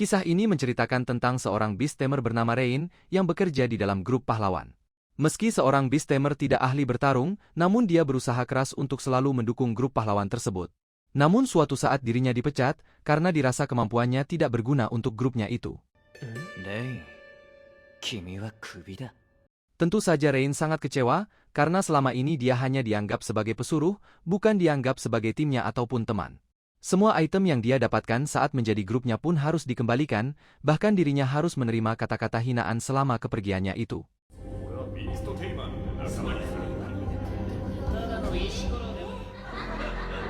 Kisah ini menceritakan tentang seorang beast tamer bernama Rain yang bekerja di dalam grup pahlawan. Meski seorang beast tamer tidak ahli bertarung, namun dia berusaha keras untuk selalu mendukung grup pahlawan tersebut. Namun suatu saat dirinya dipecat karena dirasa kemampuannya tidak berguna untuk grupnya itu. Rain, kimi wa kubi da. Tentu saja Rain sangat kecewa karena selama ini dia hanya dianggap sebagai pesuruh, bukan dianggap sebagai timnya ataupun teman. Semua item yang dia dapatkan saat menjadi grupnya pun harus dikembalikan, bahkan dirinya harus menerima kata-kata hinaan selama kepergiannya itu.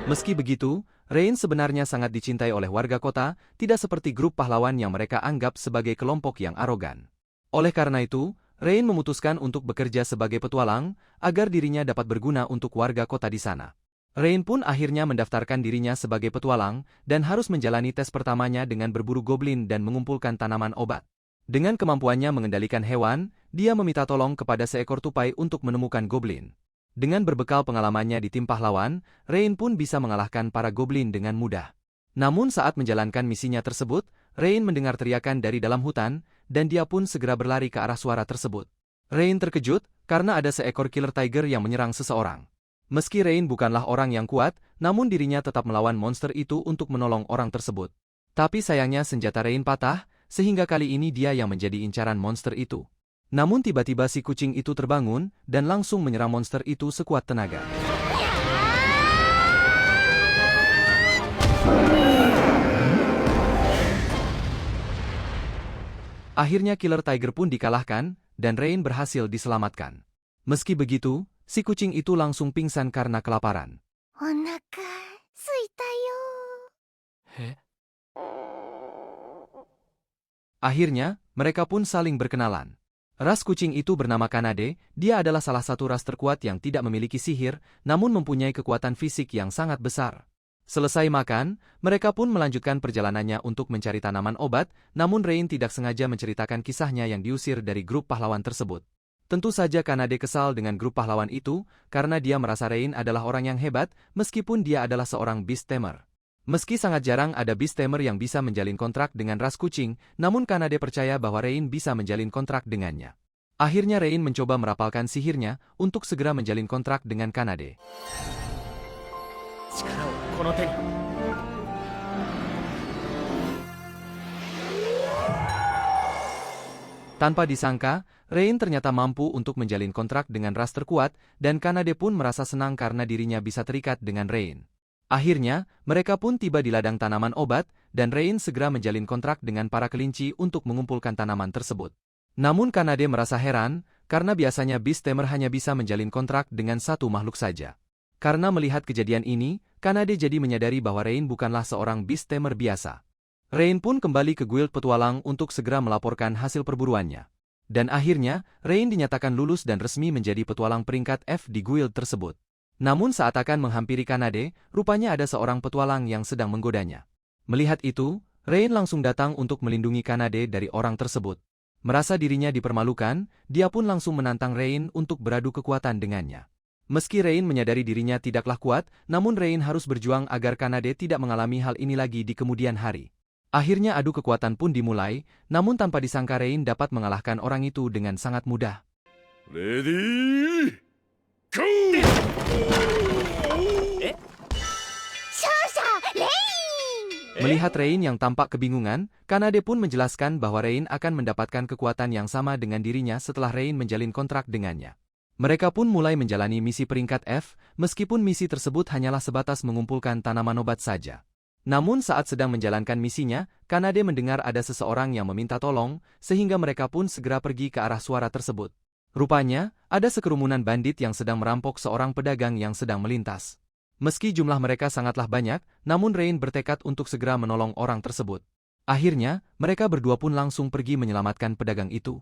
Meski begitu, Rain sebenarnya sangat dicintai oleh warga kota, tidak seperti grup pahlawan yang mereka anggap sebagai kelompok yang arogan. Oleh karena itu, Rain memutuskan untuk bekerja sebagai petualang, agar dirinya dapat berguna untuk warga kota di sana. Rain pun akhirnya mendaftarkan dirinya sebagai petualang, dan harus menjalani tes pertamanya dengan berburu goblin dan mengumpulkan tanaman obat. Dengan kemampuannya mengendalikan hewan, dia meminta tolong kepada seekor tupai untuk menemukan goblin. Dengan berbekal pengalamannya di tim pahlawan, Rain pun bisa mengalahkan para goblin dengan mudah. Namun saat menjalankan misinya tersebut, Rain mendengar teriakan dari dalam hutan, dan dia pun segera berlari ke arah suara tersebut. Rain terkejut, karena ada seekor killer tiger yang menyerang seseorang. Meski Rain bukanlah orang yang kuat, namun dirinya tetap melawan monster itu untuk menolong orang tersebut. Tapi sayangnya senjata Rain patah, sehingga kali ini dia yang menjadi incaran monster itu. Namun tiba-tiba si kucing itu terbangun, dan langsung menyerang monster itu sekuat tenaga. Akhirnya killer tiger pun dikalahkan, dan Rain berhasil diselamatkan. Meski begitu, si kucing itu langsung pingsan karena kelaparan. Onaka suita yo. Akhirnya, mereka pun saling berkenalan. Ras kucing itu bernama Kanade, dia adalah salah satu ras terkuat yang tidak memiliki sihir, namun mempunyai kekuatan fisik yang sangat besar. Selesai makan, mereka pun melanjutkan perjalanannya untuk mencari tanaman obat, namun Rain tidak sengaja menceritakan kisahnya yang diusir dari grup pahlawan tersebut. Tentu saja Kanade kesal dengan grup pahlawan itu, karena dia merasa Rain adalah orang yang hebat, meskipun dia adalah seorang beast tamer. Meski sangat jarang ada beast tamer yang bisa menjalin kontrak dengan ras kucing, namun Kanade percaya bahwa Rain bisa menjalin kontrak dengannya. Akhirnya Rain mencoba merapalkan sihirnya untuk segera menjalin kontrak dengan Kanade. Tanpa disangka, Rain ternyata mampu untuk menjalin kontrak dengan ras terkuat, dan Kanade pun merasa senang karena dirinya bisa terikat dengan Rain. Akhirnya, mereka pun tiba di ladang tanaman obat, dan Rain segera menjalin kontrak dengan para kelinci untuk mengumpulkan tanaman tersebut. Namun Kanade merasa heran, karena biasanya beast tamer hanya bisa menjalin kontrak dengan satu makhluk saja. Karena melihat kejadian ini, Kanade jadi menyadari bahwa Rain bukanlah seorang beast tamer biasa. Rain pun kembali ke guild petualang untuk segera melaporkan hasil perburuannya. Dan akhirnya, Rain dinyatakan lulus dan resmi menjadi petualang peringkat F di guild tersebut. Namun saat akan menghampiri Kanade, rupanya ada seorang petualang yang sedang menggodanya. Melihat itu, Rain langsung datang untuk melindungi Kanade dari orang tersebut. Merasa dirinya dipermalukan, dia pun langsung menantang Rain untuk beradu kekuatan dengannya. Meski Rain menyadari dirinya tidaklah kuat, namun Rain harus berjuang agar Kanade tidak mengalami hal ini lagi di kemudian hari. Akhirnya adu kekuatan pun dimulai, namun tanpa disangka Rain dapat mengalahkan orang itu dengan sangat mudah. Ready, go! Melihat Rain yang tampak kebingungan, Kanade pun menjelaskan bahwa Rain akan mendapatkan kekuatan yang sama dengan dirinya setelah Rain menjalin kontrak dengannya. Mereka pun mulai menjalani misi peringkat F, meskipun misi tersebut hanyalah sebatas mengumpulkan tanaman obat saja. Namun saat sedang menjalankan misinya, Kanade mendengar ada seseorang yang meminta tolong, sehingga mereka pun segera pergi ke arah suara tersebut. Rupanya, ada sekerumunan bandit yang sedang merampok seorang pedagang yang sedang melintas. Meski jumlah mereka sangatlah banyak, namun Rain bertekad untuk segera menolong orang tersebut. Akhirnya, mereka berdua pun langsung pergi menyelamatkan pedagang itu.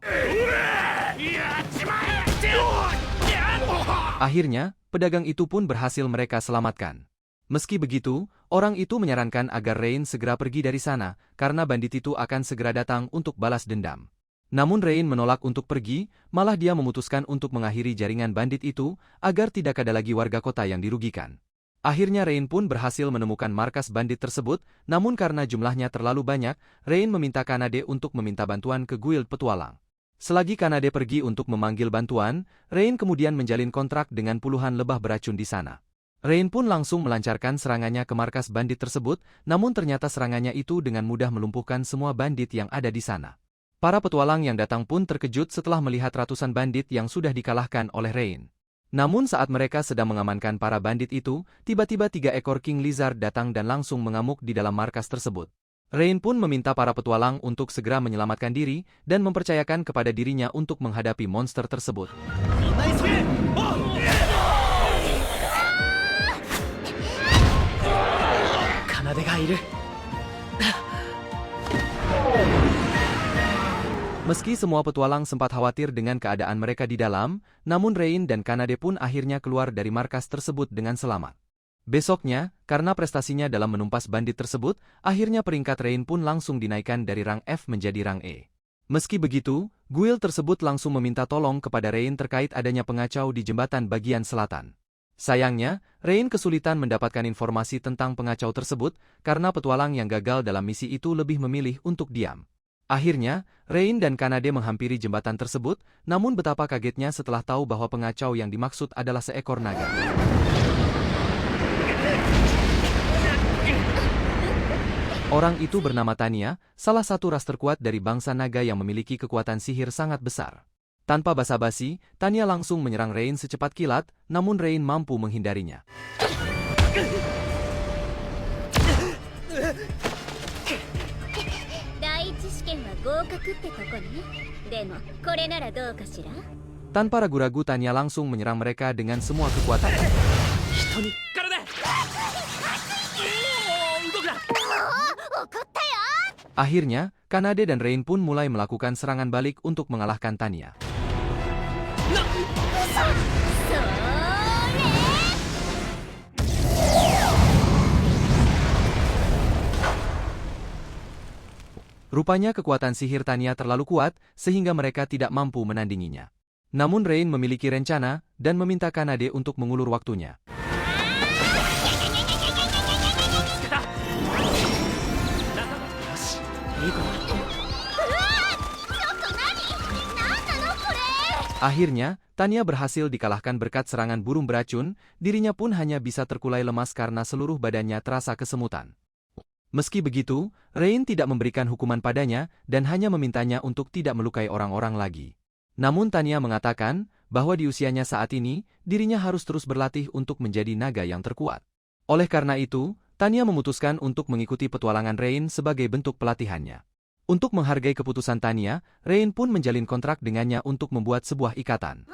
Akhirnya, pedagang itu pun berhasil mereka selamatkan. Meski begitu, orang itu menyarankan agar Rain segera pergi dari sana, karena bandit itu akan segera datang untuk balas dendam. Namun Rain menolak untuk pergi, malah dia memutuskan untuk mengakhiri jaringan bandit itu, agar tidak ada lagi warga kota yang dirugikan. Akhirnya Rain pun berhasil menemukan markas bandit tersebut, namun karena jumlahnya terlalu banyak, Rain meminta Kanade untuk meminta bantuan ke guild petualang. Selagi Kanade pergi untuk memanggil bantuan, Rain kemudian menjalin kontrak dengan puluhan lebah beracun di sana. Rain pun langsung melancarkan serangannya ke markas bandit tersebut, namun ternyata serangannya itu dengan mudah melumpuhkan semua bandit yang ada di sana. Para petualang yang datang pun terkejut setelah melihat ratusan bandit yang sudah dikalahkan oleh Rain. Namun saat mereka sedang mengamankan para bandit itu, tiba-tiba 3 ekor King Lizard datang dan langsung mengamuk di dalam markas tersebut. Rain pun meminta para petualang untuk segera menyelamatkan diri dan mempercayakan kepada dirinya untuk menghadapi monster tersebut. Kanade ga iru. Meski semua petualang sempat khawatir dengan keadaan mereka di dalam, namun Rain dan Kanade pun akhirnya keluar dari markas tersebut dengan selamat. Besoknya, karena prestasinya dalam menumpas bandit tersebut, akhirnya peringkat Rain pun langsung dinaikkan dari rang F menjadi rang E. Meski begitu, guild tersebut langsung meminta tolong kepada Rain terkait adanya pengacau di jembatan bagian selatan. Sayangnya, Rain kesulitan mendapatkan informasi tentang pengacau tersebut karena petualang yang gagal dalam misi itu lebih memilih untuk diam. Akhirnya, Rain dan Kanade menghampiri jembatan tersebut, namun betapa kagetnya setelah tahu bahwa pengacau yang dimaksud adalah seekor naga. Orang itu bernama Tanya, salah satu ras terkuat dari bangsa naga yang memiliki kekuatan sihir sangat besar. Tanpa basa-basi, Tanya langsung menyerang Rain secepat kilat, namun Rain mampu menghindarinya. Tanpa ragu-ragu Tanya langsung menyerang mereka dengan semua kekuatan. Akhirnya, Kanade dan Rain pun mulai melakukan serangan balik untuk mengalahkan Tanya. Rupanya kekuatan sihir Tanya terlalu kuat, sehingga mereka tidak mampu menandinginya. Namun Rain memiliki rencana, dan meminta Kanade untuk mengulur waktunya. Akhirnya, Tanya berhasil dikalahkan berkat serangan burung beracun, dirinya pun hanya bisa terkulai lemas karena seluruh badannya terasa kesemutan. Meski begitu, Rain tidak memberikan hukuman padanya dan hanya memintanya untuk tidak melukai orang-orang lagi. Namun Tanya mengatakan bahwa di usianya saat ini, dirinya harus terus berlatih untuk menjadi naga yang terkuat. Oleh karena itu, Tanya memutuskan untuk mengikuti petualangan Rain sebagai bentuk pelatihannya. Untuk menghargai keputusan Tanya, Rain pun menjalin kontrak dengannya untuk membuat sebuah ikatan.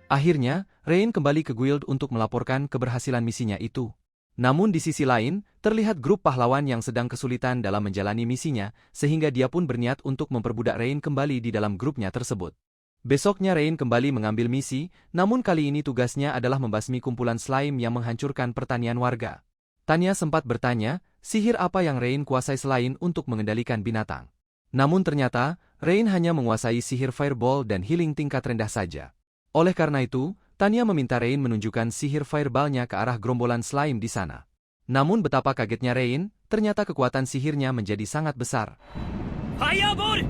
Akhirnya, Rain kembali ke guild untuk melaporkan keberhasilan misinya itu. Namun di sisi lain, terlihat grup pahlawan yang sedang kesulitan dalam menjalani misinya, sehingga dia pun berniat untuk memperbudak Rain kembali di dalam grupnya tersebut. Besoknya Rain kembali mengambil misi, namun kali ini tugasnya adalah membasmi kumpulan slime yang menghancurkan pertanian warga. Tanya sempat bertanya, sihir apa yang Rain kuasai selain untuk mengendalikan binatang. Namun ternyata, Rain hanya menguasai sihir fireball dan healing tingkat rendah saja. Oleh karena itu, Tanya meminta Rain menunjukkan sihir fireball-nya ke arah gerombolan slime di sana. Namun betapa kagetnya Rain, ternyata kekuatan sihirnya menjadi sangat besar. Fireball!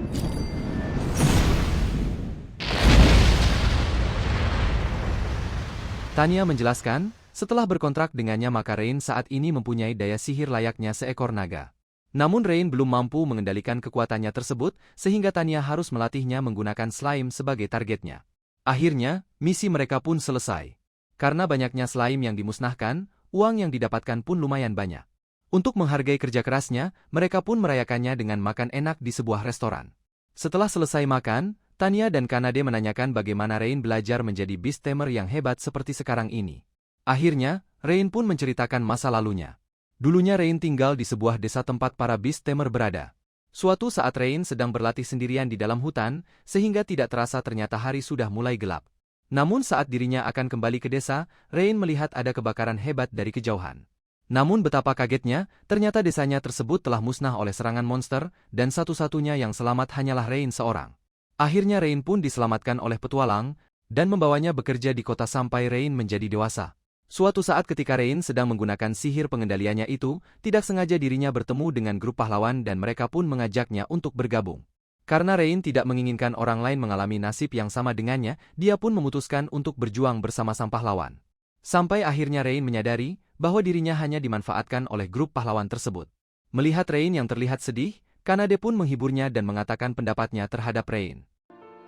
Tanya menjelaskan, setelah berkontrak dengannya maka Rain saat ini mempunyai daya sihir layaknya seekor naga. Namun Rain belum mampu mengendalikan kekuatannya tersebut, sehingga Tanya harus melatihnya menggunakan slime sebagai targetnya. Akhirnya, misi mereka pun selesai. Karena banyaknya slime yang dimusnahkan, uang yang didapatkan pun lumayan banyak. Untuk menghargai kerja kerasnya, mereka pun merayakannya dengan makan enak di sebuah restoran. Setelah selesai makan, Tanya dan Kanade menanyakan bagaimana Rain belajar menjadi beast tamer yang hebat seperti sekarang ini. Akhirnya, Rain pun menceritakan masa lalunya. Dulunya Rain tinggal di sebuah desa tempat para beast tamer berada. Suatu saat Rain sedang berlatih sendirian di dalam hutan, sehingga tidak terasa ternyata hari sudah mulai gelap. Namun saat dirinya akan kembali ke desa, Rain melihat ada kebakaran hebat dari kejauhan. Namun betapa kagetnya, ternyata desanya tersebut telah musnah oleh serangan monster, dan satu-satunya yang selamat hanyalah Rain seorang. Akhirnya Rain pun diselamatkan oleh petualang, dan membawanya bekerja di kota sampai Rain menjadi dewasa. Suatu saat ketika Rain sedang menggunakan sihir pengendaliannya itu, tidak sengaja dirinya bertemu dengan grup pahlawan dan mereka pun mengajaknya untuk bergabung. Karena Rain tidak menginginkan orang lain mengalami nasib yang sama dengannya, dia pun memutuskan untuk berjuang bersama sang pahlawan. Sampai akhirnya Rain menyadari bahwa dirinya hanya dimanfaatkan oleh grup pahlawan tersebut. Melihat Rain yang terlihat sedih, Kanade pun menghiburnya dan mengatakan pendapatnya terhadap Rain.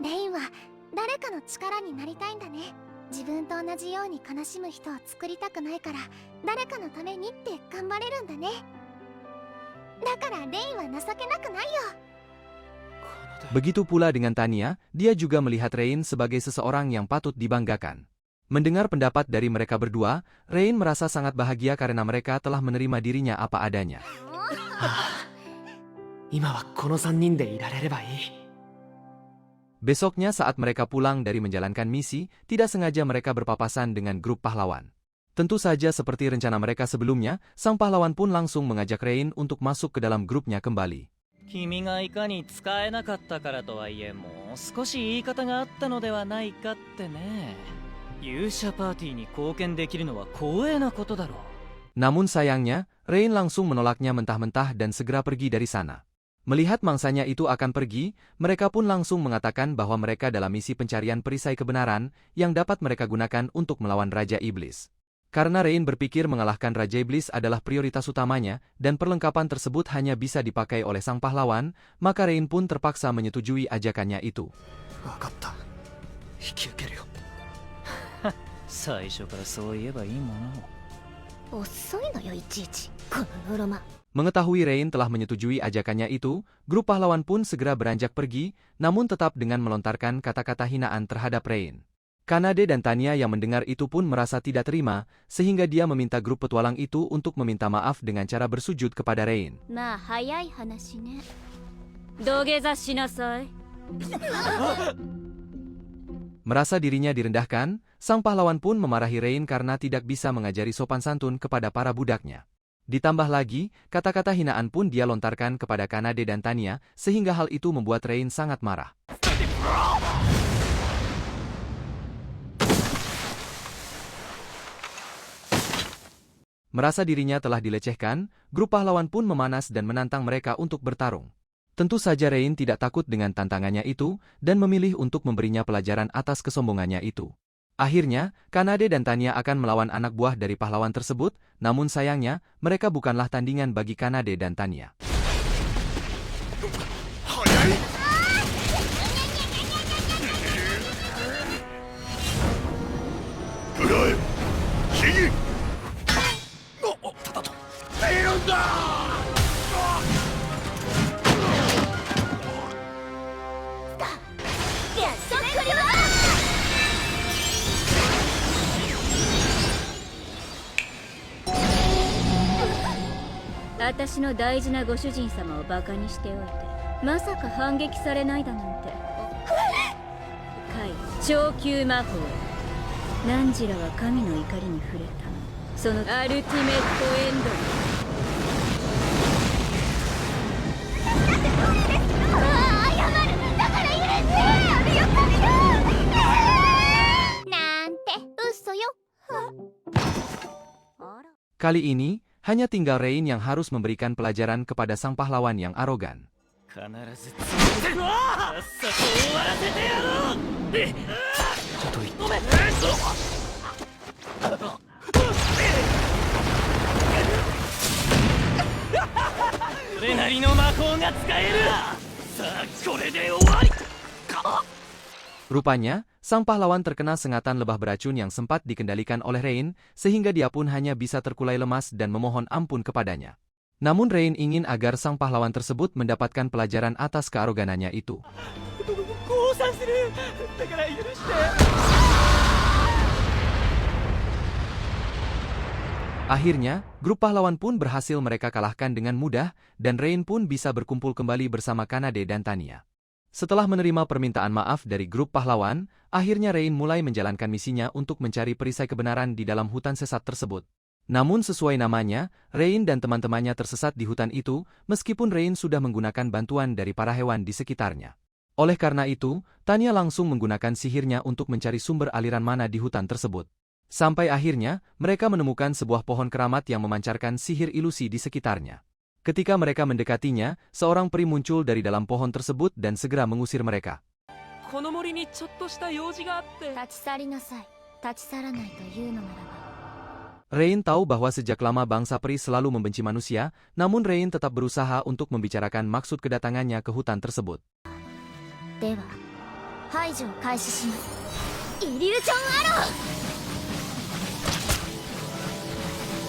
レイは誰かの力になりたいんだね。自分と同じように悲しむ人を作りたくないから、誰かのためにって頑張れるんだね。だからレイは情けなくないよ。 Begitu pula dengan Tanya, dia juga melihat Rain sebagai seseorang yang patut dibanggakan. Mendengar pendapat dari mereka berdua, Rain merasa sangat bahagia karena mereka telah menerima dirinya apa adanya. 今はこの3人でいられればいい。 Besoknya saat mereka pulang dari menjalankan misi, tidak sengaja mereka berpapasan dengan grup pahlawan. Tentu saja seperti rencana mereka sebelumnya, sang pahlawan pun langsung mengajak Rain untuk masuk ke dalam grupnya kembali. 君がいかに使えなかったからとはいえもう少し言い方があったのではないかってね。勇者パーティーに貢献できるのは光栄なことだろう。 Namun sayangnya, Rain langsung menolaknya mentah-mentah dan segera pergi dari sana. Melihat mangsanya itu akan pergi, mereka pun langsung mengatakan bahwa mereka dalam misi pencarian perisai kebenaran yang dapat mereka gunakan untuk melawan Raja Iblis. Karena Rain berpikir mengalahkan Raja Iblis adalah prioritas utamanya, dan perlengkapan tersebut hanya bisa dipakai oleh sang pahlawan, maka Rain pun terpaksa menyetujui ajakannya itu. わかった。引き受けるよ。最初からそう言えばいいものを。遅いのよいちいちこのノロマ。 Mengetahui Rain telah menyetujui ajakannya itu, grup pahlawan pun segera beranjak pergi, namun tetap dengan melontarkan kata-kata hinaan terhadap Rain. Kanade dan Tanya yang mendengar itu pun merasa tidak terima, sehingga dia meminta grup petualang itu untuk meminta maaf dengan cara bersujud kepada Rain. まあ早い話ね。 土下座しなさい。 Merasa dirinya direndahkan, sang pahlawan pun memarahi Rain karena tidak bisa mengajari sopan santun kepada para budaknya. Ditambah lagi, kata-kata hinaan pun dia lontarkan kepada Kanade dan Tanya, sehingga hal itu membuat Rain sangat marah. Merasa dirinya telah dilecehkan, grup pahlawan pun memanas dan menantang mereka untuk bertarung. Tentu saja Rain tidak takut dengan tantangannya itu, dan memilih untuk memberinya pelajaran atas kesombongannya itu. Akhirnya, Kanade dan Tanya akan melawan anak buah dari pahlawan tersebut, namun sayangnya, mereka bukanlah tandingan bagi Kanade dan Tanya. "私の大事なご主人様をバカにしておいて、まさか反撃されないだなんて。怪超級魔法。汝らは神の怒りに触れた。そのアルティメットエンドに。 Kali ini, hanya tinggal Rain yang harus memberikan pelajaran kepada sang pahlawan yang arogan. 必ずついてさっさと終わらせてやろう。ちょっといい。ごめん。それなりの魔法が使える。さあこれで終わりか。 Rupanya, sang pahlawan terkena sengatan lebah beracun yang sempat dikendalikan oleh Rain, sehingga dia pun hanya bisa terkulai lemas dan memohon ampun kepadanya. Namun Rain ingin agar sang pahlawan tersebut mendapatkan pelajaran atas kearoganannya itu. Akhirnya, grup pahlawan pun berhasil mereka kalahkan dengan mudah, dan Rain pun bisa berkumpul kembali bersama Kanade dan Tanya. Setelah menerima permintaan maaf dari grup pahlawan, akhirnya Rain mulai menjalankan misinya untuk mencari perisai kebenaran di dalam hutan sesat tersebut. Namun sesuai namanya, Rain dan teman-temannya tersesat di hutan itu, meskipun Rain sudah menggunakan bantuan dari para hewan di sekitarnya. Oleh karena itu, Tanya langsung menggunakan sihirnya untuk mencari sumber aliran mana di hutan tersebut. Sampai akhirnya, mereka menemukan sebuah pohon keramat yang memancarkan sihir ilusi di sekitarnya. Ketika mereka mendekatinya, seorang peri muncul dari dalam pohon tersebut dan segera mengusir mereka. この森にちょっとした用事があって。立ち去りなさい。立ち去らないというのならば。 Rain tahu bahwa sejak lama bangsa peri selalu membenci manusia, namun Rain tetap berusaha untuk membicarakan maksud kedatangannya ke hutan tersebut. では、排除を開始します。イリュージョンアロー。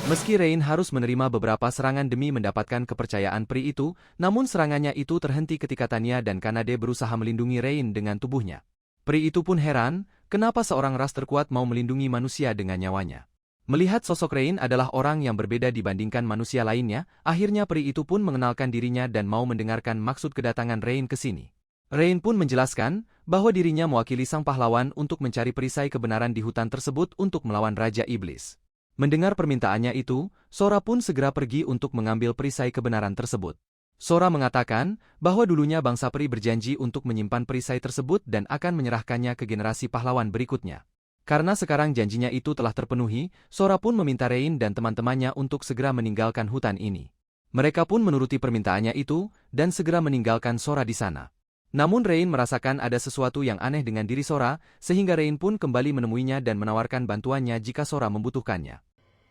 Meski Rain harus menerima beberapa serangan demi mendapatkan kepercayaan peri itu, namun serangannya itu terhenti ketika Tanya dan Kanade berusaha melindungi Rain dengan tubuhnya. Peri itu pun heran, kenapa seorang ras terkuat mau melindungi manusia dengan nyawanya. Melihat sosok Rain adalah orang yang berbeda dibandingkan manusia lainnya, akhirnya peri itu pun mengenalkan dirinya dan mau mendengarkan maksud kedatangan Rain ke sini. Rain pun menjelaskan bahwa dirinya mewakili sang pahlawan untuk mencari perisai kebenaran di hutan tersebut untuk melawan Raja Iblis. Mendengar permintaannya itu, Sora pun segera pergi untuk mengambil perisai kebenaran tersebut. Sora mengatakan bahwa dulunya bangsa peri berjanji untuk menyimpan perisai tersebut dan akan menyerahkannya ke generasi pahlawan berikutnya. Karena sekarang janjinya itu telah terpenuhi, Sora pun meminta Rain dan teman-temannya untuk segera meninggalkan hutan ini. Mereka pun menuruti permintaannya itu dan segera meninggalkan Sora di sana. Namun Rain merasakan ada sesuatu yang aneh dengan diri Sora, sehingga Rain pun kembali menemuinya dan menawarkan bantuannya jika Sora membutuhkannya.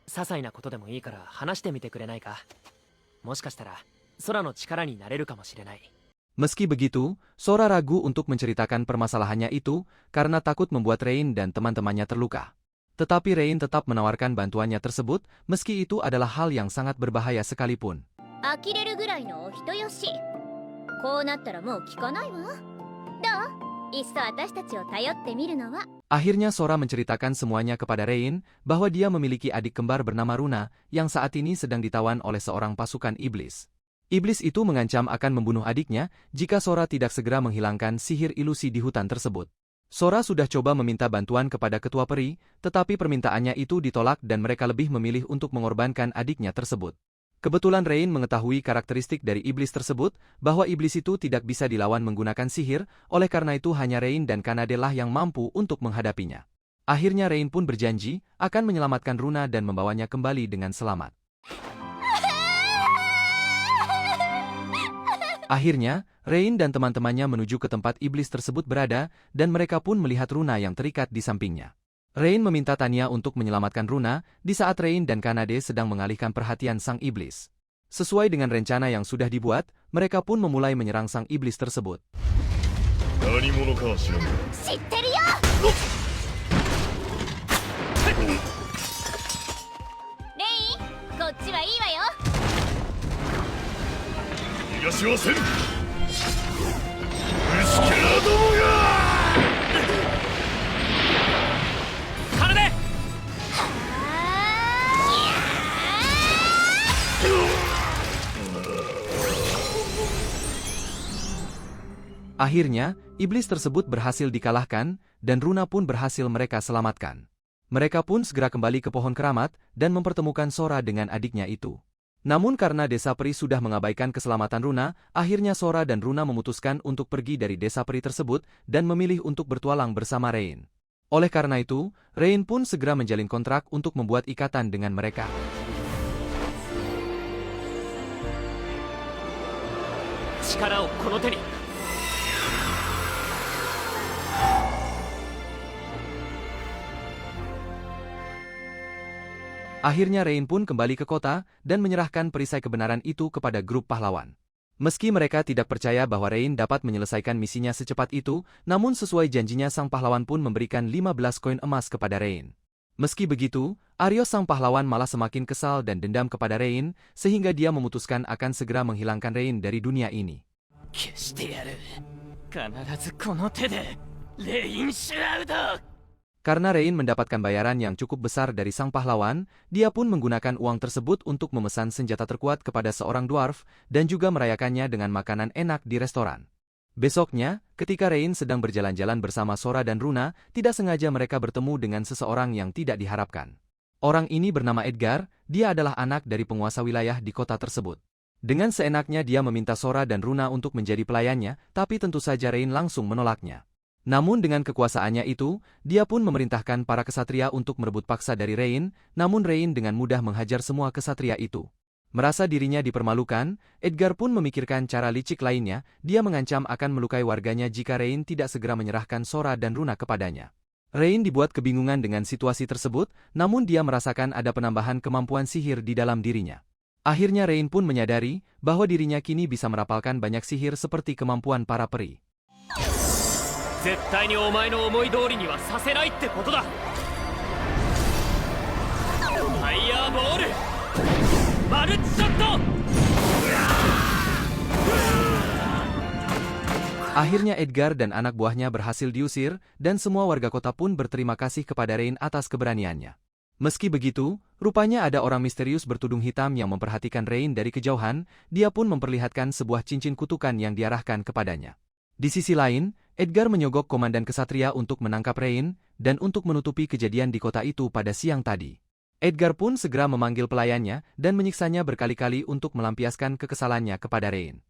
些細なことでもいいから話してみてくれないか。もしかしたら空の力になれるかもしれない。 Meski begitu, Sora ragu untuk menceritakan permasalahannya itu karena takut membuat Rain dan teman-temannya terluka. Tetapi Rain tetap menawarkan bantuannya tersebut, meski itu adalah hal yang sangat berbahaya sekalipun. 呆れるぐらいのお人よし。こうなったらもう聞かないわ。どう？いっそ私たちを頼ってみるのは。 Akhirnya Sora menceritakan semuanya kepada Rain bahwa dia memiliki adik kembar bernama Runa yang saat ini sedang ditawan oleh seorang pasukan iblis. Iblis itu mengancam akan membunuh adiknya jika Sora tidak segera menghilangkan sihir ilusi di hutan tersebut. Sora sudah coba meminta bantuan kepada ketua peri, tetapi permintaannya itu ditolak dan mereka lebih memilih untuk mengorbankan adiknya tersebut. Kebetulan Rain mengetahui karakteristik dari iblis tersebut, bahwa iblis itu tidak bisa dilawan menggunakan sihir, oleh karena itu hanya Rain dan Kanade lah yang mampu untuk menghadapinya. Akhirnya Rain pun berjanji akan menyelamatkan Runa dan membawanya kembali dengan selamat. Akhirnya, Rain dan teman-temannya menuju ke tempat iblis tersebut berada, dan mereka pun melihat Runa yang terikat di sampingnya. Rain meminta Tanya untuk menyelamatkan Runa, di saat Rain dan Kanade sedang mengalihkan perhatian sang iblis. Sesuai dengan rencana yang sudah dibuat, mereka pun memulai menyerang sang iblis tersebut. 何者かは知らんが知ってるよ。レイン、こっちはいいわよ。逃がしはせん虫けらどもがAkhirnya, iblis tersebut berhasil dikalahkan, dan Runa pun berhasil mereka selamatkan. Mereka pun segera kembali ke pohon keramat, dan mempertemukan Sora dengan adiknya itu. Namun karena desa peri sudah mengabaikan keselamatan Runa, akhirnya Sora dan Runa memutuskan untuk pergi dari desa peri tersebut, dan memilih untuk bertualang bersama Rain. Oleh karena itu, Rain pun segera menjalin kontrak untuk membuat ikatan dengan mereka. Akhirnya Rain pun kembali ke kota dan menyerahkan perisai kebenaran itu kepada grup pahlawan. Meski mereka tidak percaya bahwa Rain dapat menyelesaikan misinya secepat itu, namun sesuai janjinya sang pahlawan pun memberikan 15 koin emas kepada Rain. Meski begitu, Arios sang pahlawan malah semakin kesal dan dendam kepada Rain, sehingga dia memutuskan akan segera menghilangkan Rain dari dunia ini. 消してやる。必ずこの手でレインシュラウド。 Karena Rain mendapatkan bayaran yang cukup besar dari sang pahlawan, dia pun menggunakan uang tersebut untuk memesan senjata terkuat kepada seorang dwarf dan juga merayakannya dengan makanan enak di restoran. Besoknya, ketika Rain sedang berjalan-jalan bersama Sora dan Runa, tidak sengaja mereka bertemu dengan seseorang yang tidak diharapkan. Orang ini bernama Edgar, dia adalah anak dari penguasa wilayah di kota tersebut. Dengan seenaknya dia meminta Sora dan Runa untuk menjadi pelayannya, tapi tentu saja Rain langsung menolaknya. Namun dengan kekuasaannya itu, dia pun memerintahkan para kesatria untuk merebut paksa dari Rain, namun Rain dengan mudah menghajar semua kesatria itu. Merasa dirinya dipermalukan, Edgar pun memikirkan cara licik lainnya, dia mengancam akan melukai warganya jika Rain tidak segera menyerahkan Sora dan Runa kepadanya. Rain dibuat kebingungan dengan situasi tersebut, namun dia merasakan ada penambahan kemampuan sihir di dalam dirinya. Akhirnya Rain pun menyadari bahwa dirinya kini bisa merapalkan banyak sihir seperti kemampuan para peri. 絶対にお前の思い通りにはさせないってことだ。ファイヤーボールマルチショット。 Akhirnya Edgar dan anak buahnya berhasil diusir, dan semua warga kota pun berterima kasih kepada Rain atas keberaniannya. Meski begitu, rupanya ada orang misterius bertudung hitam yang memperhatikan Rain dari kejauhan, dia pun memperlihatkan sebuah cincin kutukan yang diarahkan kepadanya. Di sisi lain, Edgar menyogok komandan kesatria untuk menangkap Rain, dan untuk menutupi kejadian di kota itu pada siang tadi. Edgar pun segera memanggil pelayannya, dan menyiksanya berkali-kali untuk melampiaskan kekesalannya kepada Rain.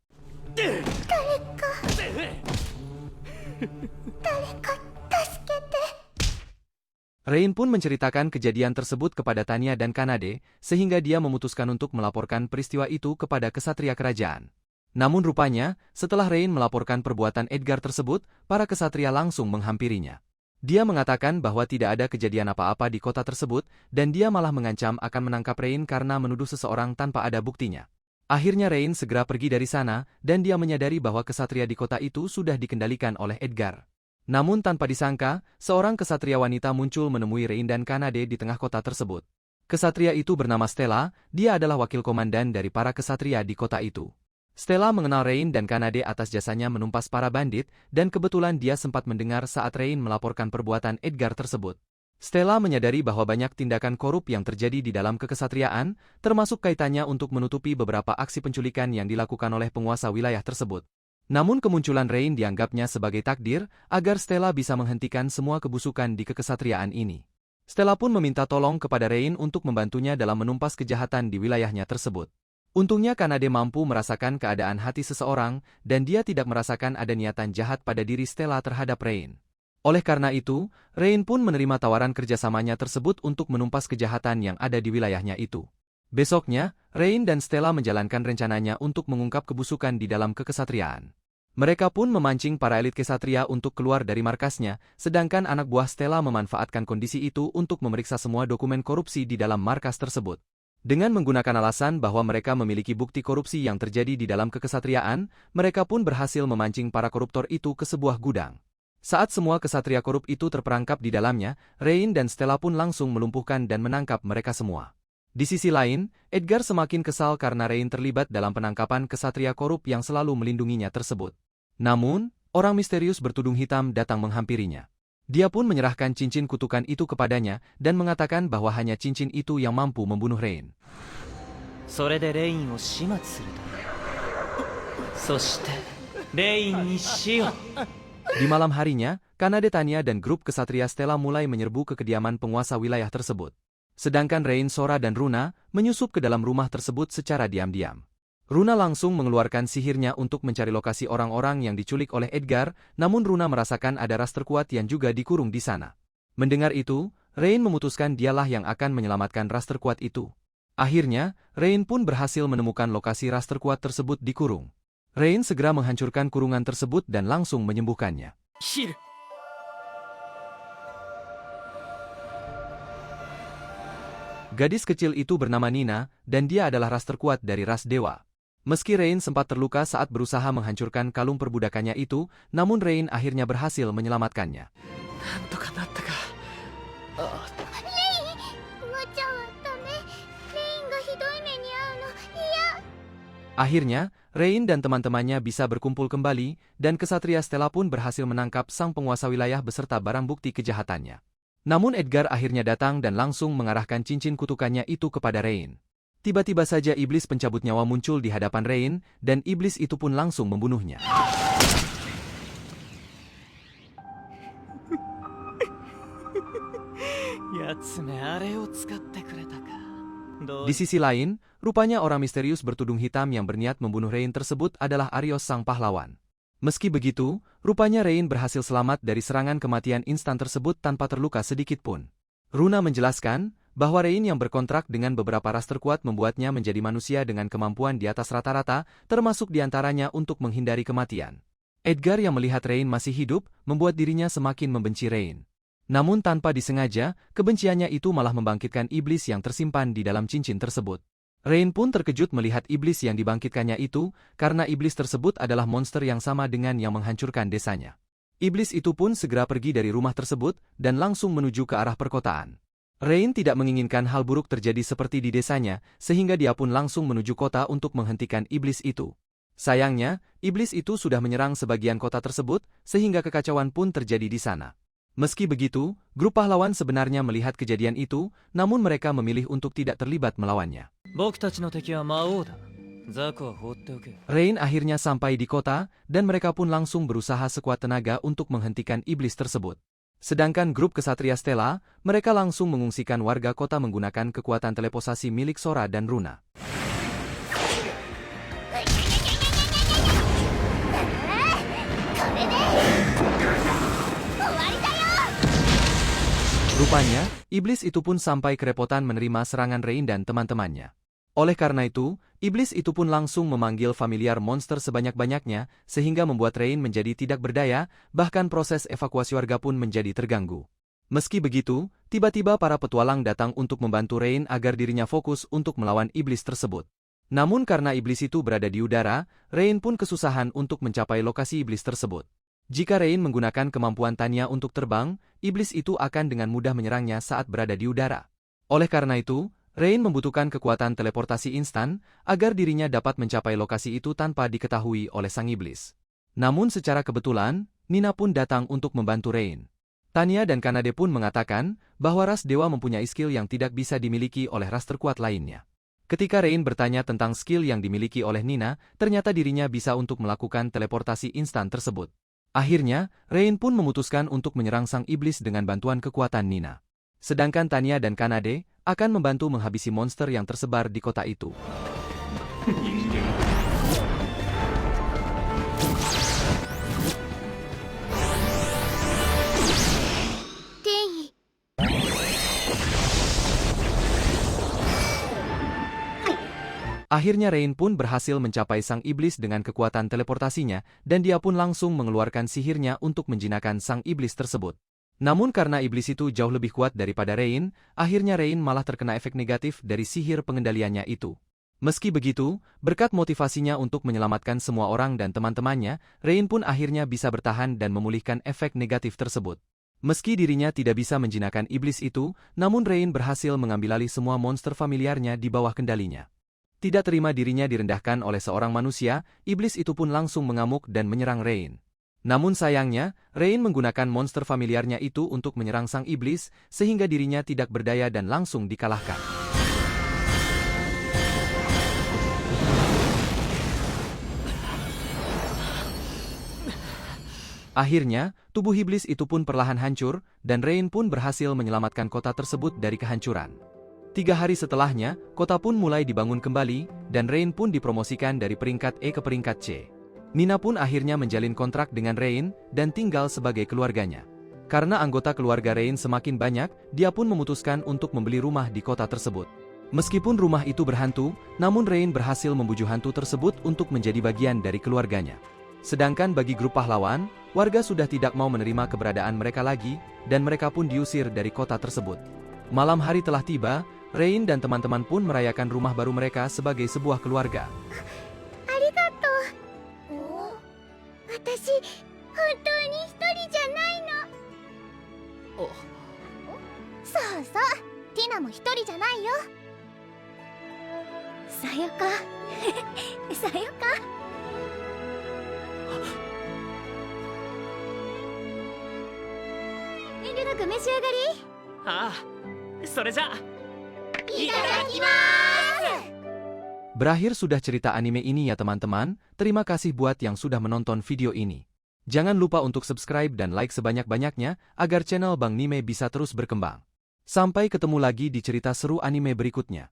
Rain pun menceritakan kejadian tersebut kepada Tanya dan Kanade, sehingga dia memutuskan untuk melaporkan peristiwa itu kepada kesatria kerajaan. Namun rupanya, setelah Rain melaporkan perbuatan Edgar tersebut, para kesatria langsung menghampirinya. Dia mengatakan bahwa tidak ada kejadian apa-apa di kota tersebut, dan dia malah mengancam akan menangkap Rain karena menuduh seseorang tanpa ada buktinya. Akhirnya Rain segera pergi dari sana, dan dia menyadari bahwa kesatria di kota itu sudah dikendalikan oleh Edgar. Namun tanpa disangka, seorang kesatria wanita muncul menemui Rain dan Kanade di tengah kota tersebut. Kesatria itu bernama Stella, dia adalah wakil komandan dari para kesatria di kota itu. Stella mengenal Rain dan Kanade atas jasanya menumpas para bandit, dan kebetulan dia sempat mendengar saat Rain melaporkan perbuatan Edgar tersebut. Stella menyadari bahwa banyak tindakan korup yang terjadi di dalam kekesatriaan, termasuk kaitannya untuk menutupi beberapa aksi penculikan yang dilakukan oleh penguasa wilayah tersebut. Namun kemunculan Rain dianggapnya sebagai takdir, agar Stella bisa menghentikan semua kebusukan di kekesatriaan ini. Stella pun meminta tolong kepada Rain untuk membantunya dalam menumpas kejahatan di wilayahnya tersebut. Untungnya Kanade mampu merasakan keadaan hati seseorang, dan dia tidak merasakan ada niatan jahat pada diri Stella terhadap Rain. Oleh karena itu, Rain pun menerima tawaran kerjasamanya tersebut untuk menumpas kejahatan yang ada di wilayahnya itu. Besoknya, Rain dan Stella menjalankan rencananya untuk mengungkap kebusukan di dalam kekesatriaan. Mereka pun memancing para elit kesatria untuk keluar dari markasnya, sedangkan anak buah Stella memanfaatkan kondisi itu untuk memeriksa semua dokumen korupsi di dalam markas tersebut. Dengan menggunakan alasan bahwa mereka memiliki bukti korupsi yang terjadi di dalam kekesatriaan, mereka pun berhasil memancing para koruptor itu ke sebuah gudang. Saat semua kesatria korup itu terperangkap di dalamnya, Rain dan Stella pun langsung melumpuhkan dan menangkap mereka semua. Di sisi lain, Edgar semakin kesal karena Rain terlibat dalam penangkapan kesatria korup yang selalu melindunginya tersebut. Namun, orang misterius bertudung hitam datang menghampirinya. Dia pun menyerahkan cincin kutukan itu kepadanya, dan mengatakan bahwa hanya cincin itu yang mampu membunuh Rain. Di malam harinya, Kanade Tanya dan grup kesatria Stella mulai menyerbu ke kediaman penguasa wilayah tersebut. Sedangkan Rain, Sora dan Runa menyusup ke dalam rumah tersebut secara diam-diam. Runa langsung mengeluarkan sihirnya untuk mencari lokasi orang-orang yang diculik oleh Edgar, namun Runa merasakan ada ras terkuat yang juga dikurung di sana. Mendengar itu, Rain memutuskan dialah yang akan menyelamatkan ras terkuat itu. Akhirnya, Rain pun berhasil menemukan lokasi ras terkuat tersebut dikurung. Rain segera menghancurkan kurungan tersebut dan langsung menyembuhkannya. Gadis kecil itu bernama Nina, dan dia adalah ras terkuat dari ras dewa. Meski Rain sempat terluka saat berusaha menghancurkan kalung perbudakannya itu, namun Rain akhirnya berhasil menyelamatkannya. Akhirnya, Rain dan teman-temannya bisa berkumpul kembali, dan kesatria Stella pun berhasil menangkap sang penguasa wilayah beserta barang bukti kejahatannya. Namun Edgar akhirnya datang dan langsung mengarahkan cincin kutukannya itu kepada Rain. Tiba-tiba saja iblis pencabut nyawa muncul di hadapan Rain, dan iblis itu pun langsung membunuhnya. やつめあれを使ってくれたか。どう Di sisi lain, rupanya orang misterius bertudung hitam yang berniat membunuh Rain tersebut adalah Arios sang pahlawan. Meski begitu, rupanya Rain berhasil selamat dari serangan kematian instan tersebut tanpa terluka sedikit pun. Runa menjelaskan bahwa Rain yang berkontrak dengan beberapa ras terkuat membuatnya menjadi manusia dengan kemampuan di atas rata-rata, termasuk diantaranya untuk menghindari kematian. Edgar yang melihat Rain masih hidup, membuat dirinya semakin membenci Rain. Namun tanpa disengaja, kebenciannya itu malah membangkitkan iblis yang tersimpan di dalam cincin tersebut. Rain pun terkejut melihat iblis yang dibangkitkannya itu, karena iblis tersebut adalah monster yang sama dengan yang menghancurkan desanya. Iblis itu pun segera pergi dari rumah tersebut, dan langsung menuju ke arah perkotaan. Rain tidak menginginkan hal buruk terjadi seperti di desanya, sehingga dia pun langsung menuju kota untuk menghentikan iblis itu. Sayangnya, iblis itu sudah menyerang sebagian kota tersebut, sehingga kekacauan pun terjadi di sana. Meski begitu, grup pahlawan sebenarnya melihat kejadian itu, namun mereka memilih untuk tidak terlibat melawannya. 僕たちの敵は魔王だ。ザクは放っておけ。 Rain akhirnya sampai di kota, dan mereka pun langsung berusaha sekuat tenaga untuk menghentikan iblis tersebut. Sedangkan grup kesatria Stella, mereka langsung mengungsikan warga kota menggunakan kekuatan teleposasi milik Sora dan Runa. Rupanya, iblis itu pun sampai kerepotan menerima serangan Rain dan teman-temannya. Oleh karena itu, iblis itu pun langsung memanggil familiar monster sebanyak-banyaknya, sehingga membuat Rain menjadi tidak berdaya, bahkan proses evakuasi warga pun menjadi terganggu. Meski begitu, tiba-tiba para petualang datang untuk membantu Rain agar dirinya fokus untuk melawan iblis tersebut. Namun karena iblis itu berada di udara, Rain pun kesusahan untuk mencapai lokasi iblis tersebut. Jika Rain menggunakan kemampuan Tanya untuk terbang, iblis itu akan dengan mudah menyerangnya saat berada di udara. Oleh karena itu, Rain membutuhkan kekuatan teleportasi instan agar dirinya dapat mencapai lokasi itu tanpa diketahui oleh sang iblis. Namun secara kebetulan, Nina pun datang untuk membantu Rain. Tanya dan Kanade pun mengatakan bahwa ras dewa mempunyai skill yang tidak bisa dimiliki oleh ras terkuat lainnya. Ketika Rain bertanya tentang skill yang dimiliki oleh Nina, ternyata dirinya bisa untuk melakukan teleportasi instan tersebut. Akhirnya, Rain pun memutuskan untuk menyerang sang iblis dengan bantuan kekuatan Nina. Sedangkan Tanya dan Kanade akan membantu menghabisi monster yang tersebar di kota itu. Tenyi. Akhirnya Rain pun berhasil mencapai sang iblis dengan kekuatan teleportasinya, dan dia pun langsung mengeluarkan sihirnya untuk menjinakkan sang iblis tersebut. Namun karena iblis itu jauh lebih kuat daripada Rain, akhirnya Rain malah terkena efek negatif dari sihir pengendaliannya itu. Meski begitu, berkat motivasinya untuk menyelamatkan semua orang dan teman-temannya, Rain pun akhirnya bisa bertahan dan memulihkan efek negatif tersebut. Meski dirinya tidak bisa menjinakkan iblis itu, namun Rain berhasil mengambil alih semua monster familiarnya di bawah kendalinya. Tidak terima dirinya direndahkan oleh seorang manusia, iblis itu pun langsung mengamuk dan menyerang Rain. Namun sayangnya, Rain menggunakan monster familiarnya itu untuk menyerang sang iblis, sehingga dirinya tidak berdaya dan langsung dikalahkan. Akhirnya, tubuh iblis itu pun perlahan hancur, dan Rain pun berhasil menyelamatkan kota tersebut dari kehancuran. 3 hari setelahnya, kota pun mulai dibangun kembali, dan Rain pun dipromosikan dari peringkat E ke peringkat C. Nina pun akhirnya menjalin kontrak dengan Rain, dan tinggal sebagai keluarganya. Karena anggota keluarga Rain semakin banyak, dia pun memutuskan untuk membeli rumah di kota tersebut. Meskipun rumah itu berhantu, namun Rain berhasil membujuk hantu tersebut untuk menjadi bagian dari keluarganya. Sedangkan bagi grup pahlawan, warga sudah tidak mau menerima keberadaan mereka lagi, dan mereka pun diusir dari kota tersebut. Malam hari telah tiba, Rain dan teman-teman pun merayakan rumah baru mereka sebagai sebuah keluarga. Arigato. Oh, watashi hontou ni hitori janai no. Oh.そうTinaも一人じゃないよ。さよか。さよか。遠慮なく召し上がり。ああ、それじゃあ。いただきます。 Berakhir sudah cerita anime ini ya teman-teman, terima kasih buat yang sudah menonton video ini. Jangan lupa untuk subscribe dan like sebanyak-banyaknya, agar channel Bang Nime bisa terus berkembang. Sampai ketemu lagi di cerita seru anime berikutnya.